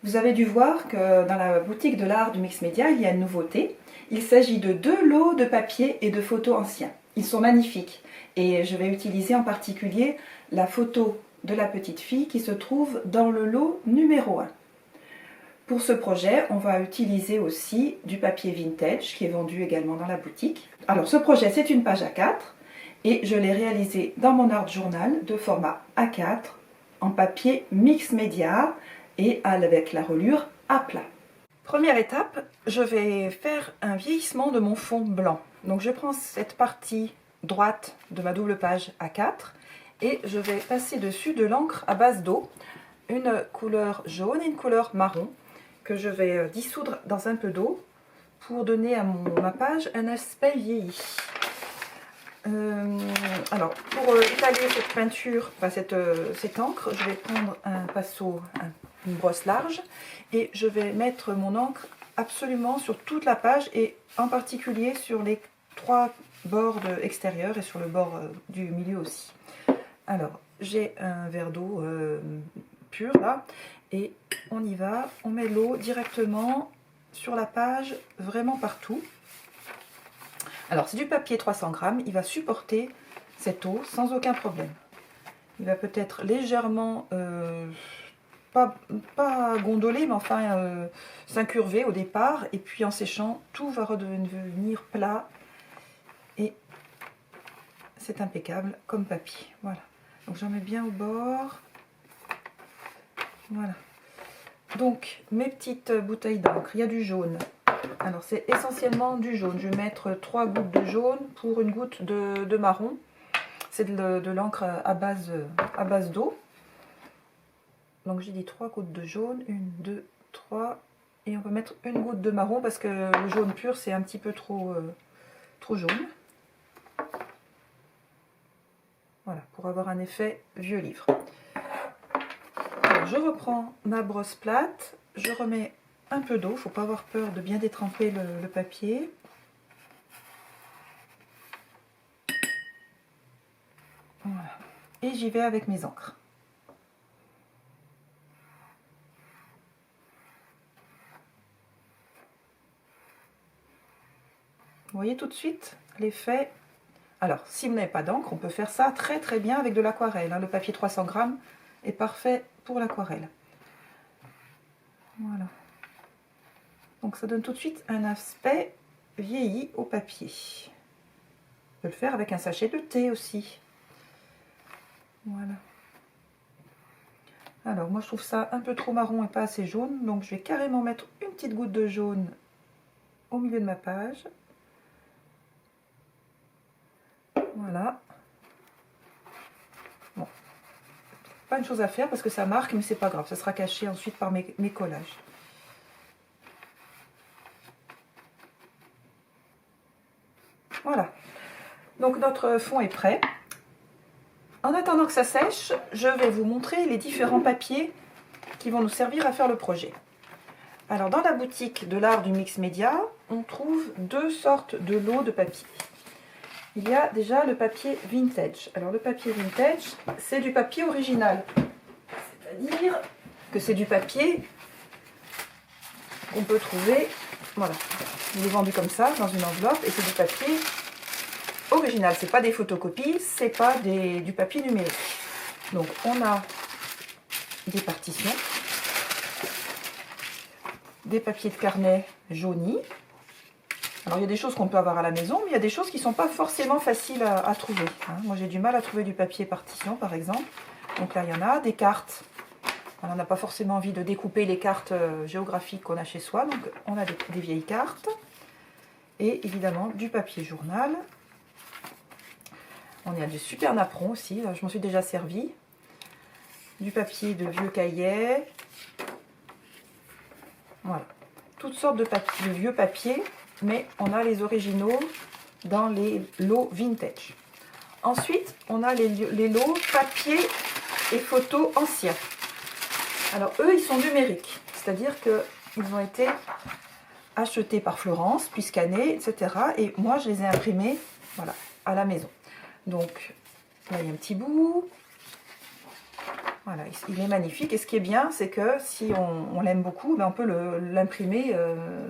Vous avez dû voir que dans la boutique de l'art du mix média, il y a une nouveauté. Il s'agit de 2 lots de papier et de photos anciens. Ils sont magnifiques et je vais utiliser en particulier la photo de la petite fille qui se trouve dans le lot numéro 1. Pour ce projet, on va utiliser aussi du papier vintage qui est vendu également dans la boutique. Alors ce projet, c'est une page A4 et je l'ai réalisé dans mon art journal de format A4 en papier mix média et avec la reliure à plat. Première étape, je vais faire un vieillissement de mon fond blanc. Donc je prends cette partie droite de ma double page A4 et je vais passer dessus de l'encre à base d'eau, une couleur jaune et une couleur marron que je vais dissoudre dans un peu d'eau pour donner à ma page un aspect vieilli. Alors, pour étaler cette peinture, enfin cette encre, je vais prendre un pinceau, une brosse large, et je vais mettre mon encre absolument sur toute la page, et en particulier sur les 3 bords extérieurs et sur le bord du milieu aussi. Alors, j'ai un verre d'eau pur là, et on y va, on met l'eau directement sur la page, vraiment partout. Alors c'est du papier 300 grammes, il va supporter cette eau sans aucun problème. Il va peut-être légèrement, pas gondoler, mais enfin s'incurver au départ, et puis en séchant, tout va redevenir plat, et c'est impeccable comme papier. Voilà, donc j'en mets bien au bord. Voilà. Donc mes petites bouteilles d'encre, il y a du jaune. Alors c'est essentiellement du jaune. Je vais mettre 3 gouttes de jaune pour une goutte de marron. C'est de l'encre à base d'eau. Donc j'ai dit 3 gouttes de jaune. 1, 2, 3. Et on va mettre une goutte de marron parce que le jaune pur c'est un petit peu trop jaune. Voilà, pour avoir un effet vieux livre. Alors, je reprends ma brosse plate. Je remets un peu d'eau, il ne faut pas avoir peur de bien détremper le papier. Voilà. Et j'y vais avec mes encres. Vous voyez tout de suite l'effet. Alors, si vous n'avez pas d'encre, on peut faire ça très très bien avec de l'aquarelle. Le papier 300 grammes est parfait pour l'aquarelle. Voilà. Donc ça donne tout de suite un aspect vieilli au papier. On peut le faire avec un sachet de thé aussi. Voilà. Alors moi je trouve ça un peu trop marron et pas assez jaune, donc je vais carrément mettre une petite goutte de jaune au milieu de ma page. Voilà. Bon, pas une chose à faire parce que ça marque, mais c'est pas grave, ça sera caché ensuite par mes collages. Voilà, donc notre fond est prêt. En attendant que ça sèche, je vais vous montrer les différents papiers qui vont nous servir à faire le projet. Alors dans la boutique de l'art du mix média, on trouve 2 sortes de lots de papier. Il y a déjà le papier vintage. Alors le papier vintage, c'est du papier original. C'est-à-dire que c'est du papier qu'on peut trouver, voilà, il est vendu comme ça, dans une enveloppe, et c'est du papier original. C'est pas des photocopies, c'est pas du papier numérique. Donc on a des partitions, des papiers de carnet jaunis. Alors il y a des choses qu'on peut avoir à la maison, mais il y a des choses qui ne sont pas forcément faciles à trouver. Moi j'ai du mal à trouver du papier partition par exemple. Donc là il y en a, des cartes. Alors, on n'a pas forcément envie de découper les cartes géographiques qu'on a chez soi, donc on a des vieilles cartes. Et évidemment du papier journal. On a du super napperon aussi, je m'en suis déjà servi. Du papier de vieux cahiers. Voilà, toutes sortes de vieux papiers, mais on a les originaux dans les lots vintage. Ensuite, on a les lots papier et photos anciens. Alors eux, ils sont numériques, c'est-à-dire qu'ils ont été achetés par Florence, puis scannés, etc. Et moi, je les ai imprimés, voilà, à la maison. Donc là, il y a un petit bout. Voilà, il est magnifique. Et ce qui est bien, c'est que si on l'aime beaucoup, ben on peut l'imprimer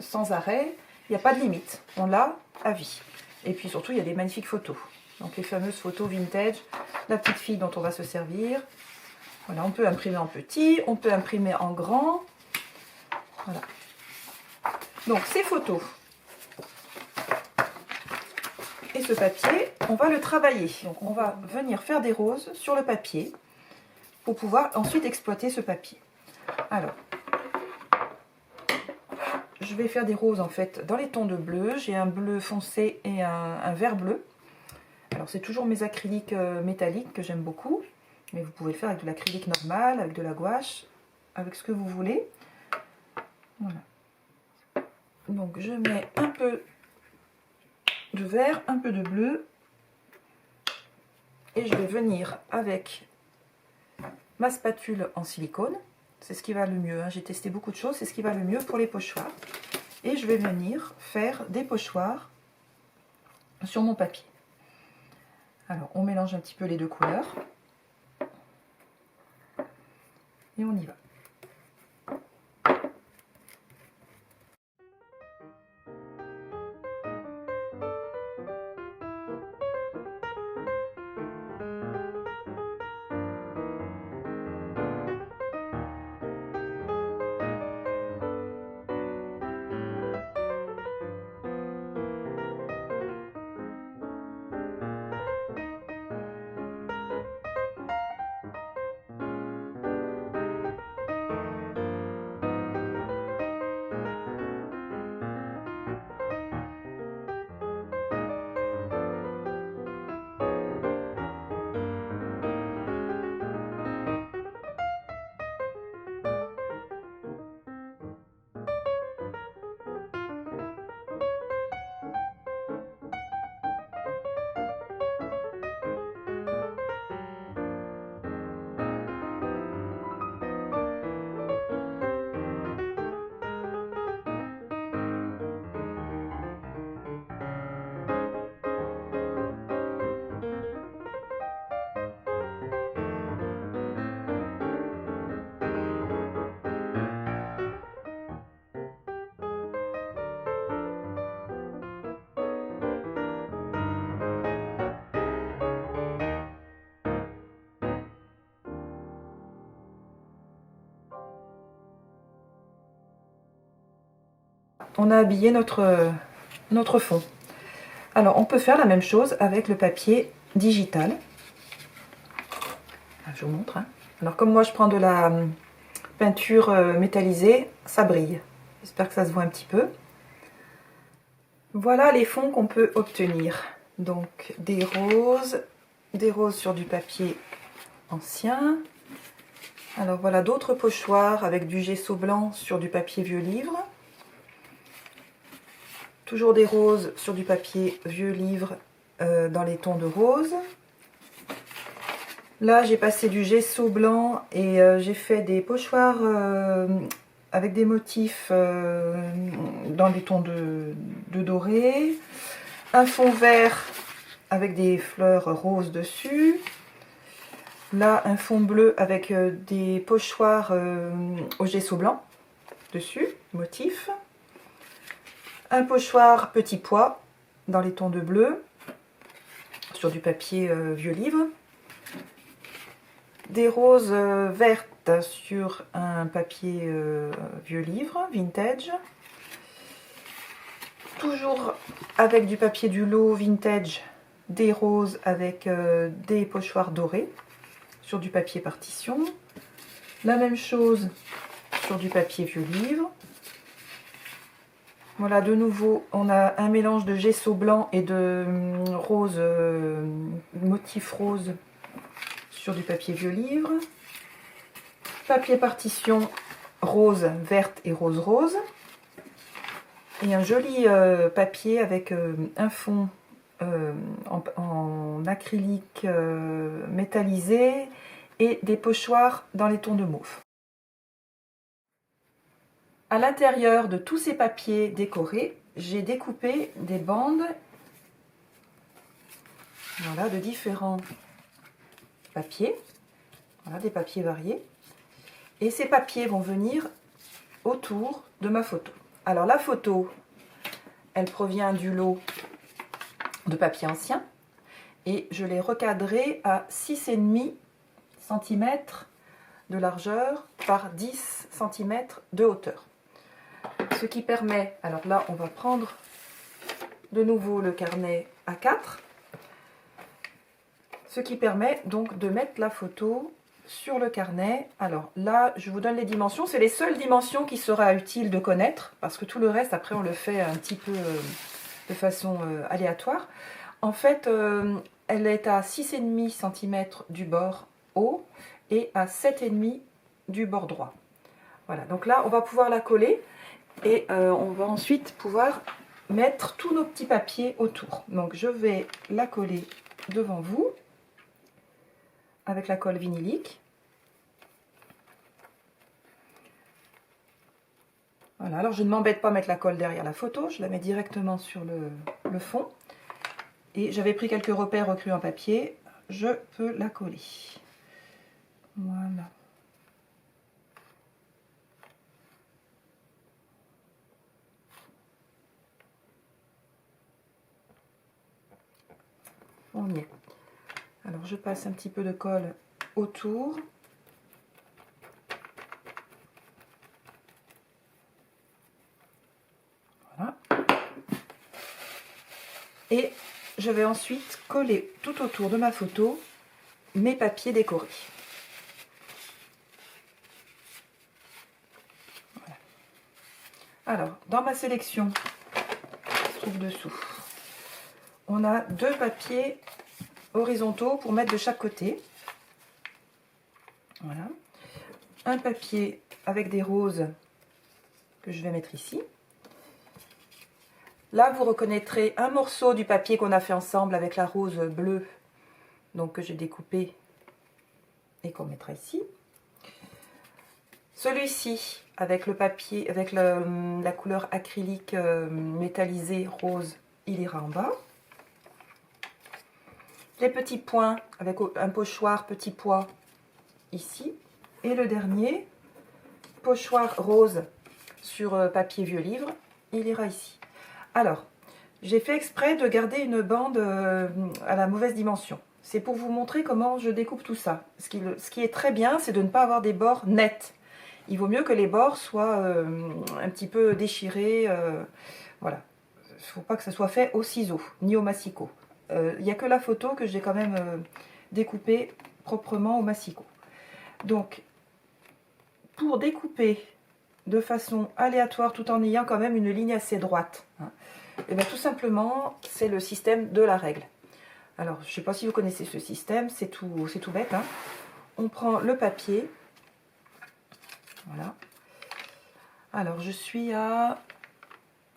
sans arrêt. Il n'y a pas de limite. On l'a à vie. Et puis surtout, il y a des magnifiques photos. Donc les fameuses photos vintage, la petite fille dont on va se servir. Voilà, on peut imprimer en petit, on peut imprimer en grand. Voilà. Donc ces photos et ce papier, on va le travailler. Donc on va venir faire des roses sur le papier pour pouvoir ensuite exploiter ce papier. Alors, je vais faire des roses en fait dans les tons de bleu. J'ai un bleu foncé et un vert bleu. Alors c'est toujours mes acryliques métalliques que j'aime beaucoup. Mais vous pouvez le faire avec de l'acrylique normal, avec de la gouache, avec ce que vous voulez. Voilà. Donc je mets un peu de vert, un peu de bleu. Et je vais venir avec ma spatule en silicone. C'est ce qui va le mieux. J'ai testé beaucoup de choses. C'est ce qui va le mieux pour les pochoirs. Et je vais venir faire des pochoirs sur mon papier. Alors on mélange un petit peu les deux couleurs. Et on y va. On a habillé notre fond. Alors on peut faire la même chose avec le papier digital. Je vous montre. Alors comme moi je prends de la peinture métallisée, ça brille. J'espère que ça se voit un petit peu. Voilà les fonds qu'on peut obtenir. Donc des roses sur du papier ancien. Alors voilà d'autres pochoirs avec du gesso blanc sur du papier vieux livre. Toujours des roses sur du papier vieux livre dans les tons de rose. Là j'ai passé du gesso blanc et j'ai fait des pochoirs avec des motifs dans les tons de doré. Un fond vert avec des fleurs roses dessus. Là un fond bleu avec des pochoirs au gesso blanc dessus, motif. Un pochoir petit pois dans les tons de bleu sur du papier vieux livre. Des roses vertes sur un papier vieux livre, vintage. Toujours avec du papier du lot vintage, des roses avec des pochoirs dorés sur du papier partition. La même chose sur du papier vieux livre. Voilà, de nouveau, on a un mélange de gesso blanc et de rose, motif rose sur du papier vieux livre. Papier partition rose, verte et rose rose. Et un joli papier avec un fond en acrylique métallisé et des pochoirs dans les tons de mauve. À l'intérieur de tous ces papiers décorés, j'ai découpé des bandes, voilà, de différents papiers. Voilà, des papiers variés. Et ces papiers vont venir autour de ma photo. Alors la photo, elle provient du lot de papier ancien. Et je l'ai recadré à 6,5 cm de largeur par 10 cm de hauteur. Ce qui permet, alors là on va prendre de nouveau le carnet A4, ce qui permet donc de mettre la photo sur le carnet. Alors là je vous donne les dimensions, c'est les seules dimensions qui sera utile de connaître, parce que tout le reste après on le fait un petit peu de façon aléatoire. En fait, elle est à 6,5 cm du bord haut et à 7,5 du bord droit. Voilà, donc là, on va pouvoir la coller et on va ensuite pouvoir mettre tous nos petits papiers autour. Donc, je vais la coller devant vous avec la colle vinylique. Voilà, alors je ne m'embête pas à mettre la colle derrière la photo, je la mets directement sur le fond. Et j'avais pris quelques repères recrus en papier, je peux la coller. Voilà. On y est. Alors je passe un petit peu de colle autour. Voilà. Et je vais ensuite coller tout autour de ma photo mes papiers décorés. Voilà. Alors, dans ma sélection, qui se trouve dessous, on a 2 papiers horizontaux pour mettre de chaque côté. Voilà. Un papier avec des roses que je vais mettre ici. Là, vous reconnaîtrez un morceau du papier qu'on a fait ensemble avec la rose bleue, donc que j'ai découpé et qu'on mettra ici. Celui-ci, avec le papier, avec la couleur acrylique métallisée rose, il ira en bas. Les petits points avec un pochoir petit pois ici. Et le dernier, pochoir rose sur papier vieux livre, il ira ici. Alors, j'ai fait exprès de garder une bande à la mauvaise dimension. C'est pour vous montrer comment je découpe tout ça. Ce qui est très bien, c'est de ne pas avoir des bords nets. Il vaut mieux que les bords soient un petit peu déchirés. Voilà. Il ne faut pas que ça soit fait au ciseau, ni au massicot. Il n'y a que la photo que j'ai quand même découpée proprement au massicot. Donc, pour découper de façon aléatoire tout en ayant quand même une ligne assez droite, hein, et bien tout simplement c'est le système de la règle. Alors je ne sais pas si vous connaissez ce système, c'est tout bête, hein. On prend le papier, voilà, alors je suis à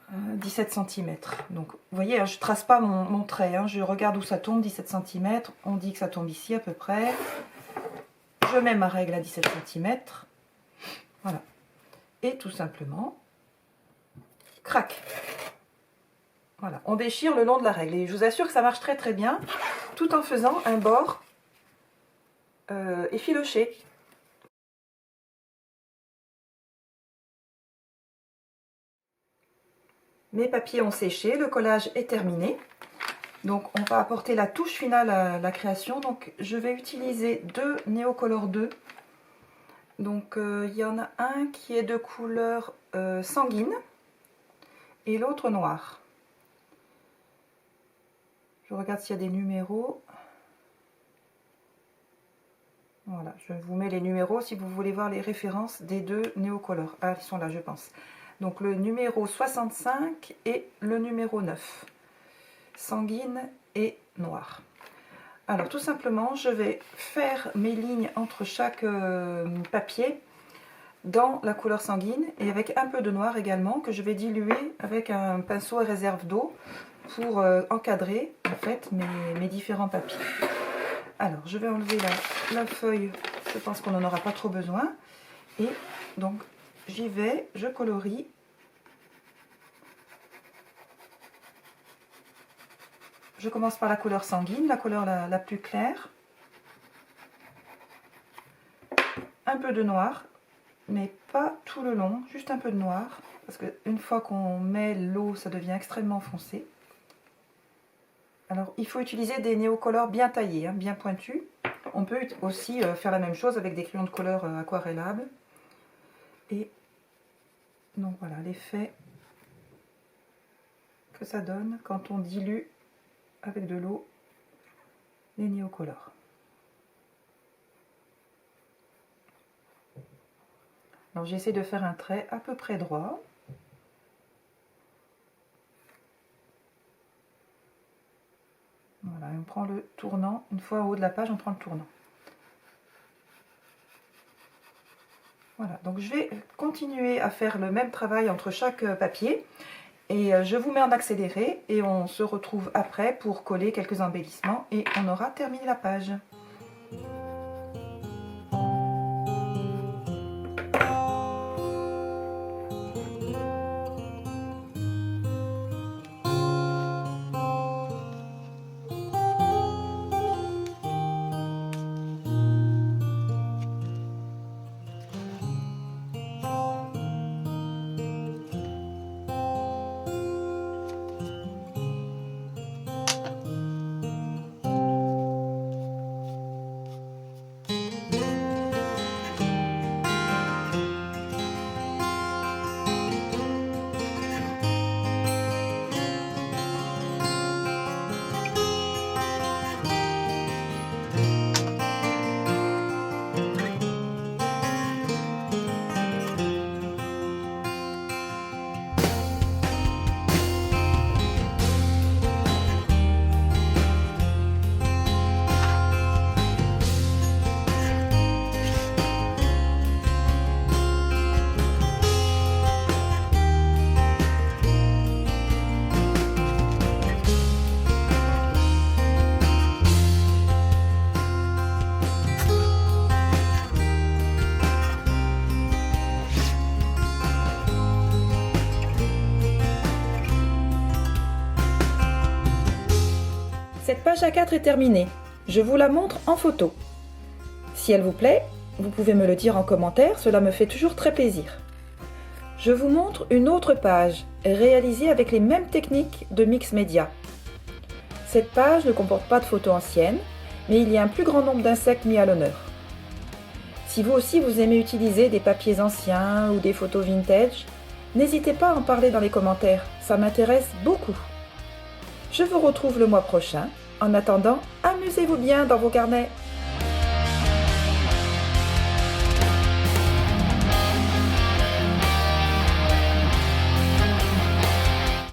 17 cm, donc vous voyez hein, je ne trace pas mon trait, hein, je regarde où ça tombe, 17 cm, on dit que ça tombe ici à peu près, je mets ma règle à 17 cm, voilà. Et tout simplement, crac. Voilà, on déchire le long de la règle. Et je vous assure que ça marche très très bien, tout en faisant un bord effiloché. Mes papiers ont séché, le collage est terminé. Donc on va apporter la touche finale à la création. Donc je vais utiliser 2 Neocolor 2. Donc il y en a un qui est de couleur sanguine et l'autre noir. Je regarde s'il y a des numéros. Voilà, je vous mets les numéros si vous voulez voir les références des 2 Neocolor. Ah, ils sont là, je pense. Donc le numéro 65 et le numéro 9. Sanguine et noir. Alors tout simplement, je vais faire mes lignes entre chaque papier dans la couleur sanguine et avec un peu de noir également que je vais diluer avec un pinceau à réserve d'eau pour encadrer en fait mes différents papiers. Alors je vais enlever la feuille, je pense qu'on n'en aura pas trop besoin et donc j'y vais, je colorie. Je commence par la couleur sanguine, la couleur la plus claire. un peu de noir, mais pas tout le long, juste un peu de noir, parce qu'une fois qu'on met l'eau, ça devient extrêmement foncé. Alors, il faut utiliser des néocolores bien taillés, hein, bien pointus. On peut aussi faire la même chose avec des crayons de couleur aquarellables. Et donc voilà l'effet que ça donne quand on dilue avec de l'eau les néocolores. Alors j'essaie de faire un trait à peu près droit. Voilà, on prend le tournant, une fois au haut de la page, on prend le tournant. Voilà, donc je vais continuer à faire le même travail entre chaque papier. Et je vous mets en accéléré et on se retrouve après pour coller quelques embellissements et on aura terminé la page. Cette page A4 est terminée. Je vous la montre en photo. Si elle vous plaît, vous pouvez me le dire en commentaire, cela me fait toujours très plaisir. Je vous montre une autre page, réalisée avec les mêmes techniques de Mix Media. Cette page ne comporte pas de photos anciennes, mais il y a un plus grand nombre d'insectes mis à l'honneur. Si vous aussi vous aimez utiliser des papiers anciens ou des photos vintage, n'hésitez pas à en parler dans les commentaires, ça m'intéresse beaucoup. Je vous retrouve le mois prochain. En attendant, amusez-vous bien dans vos carnets.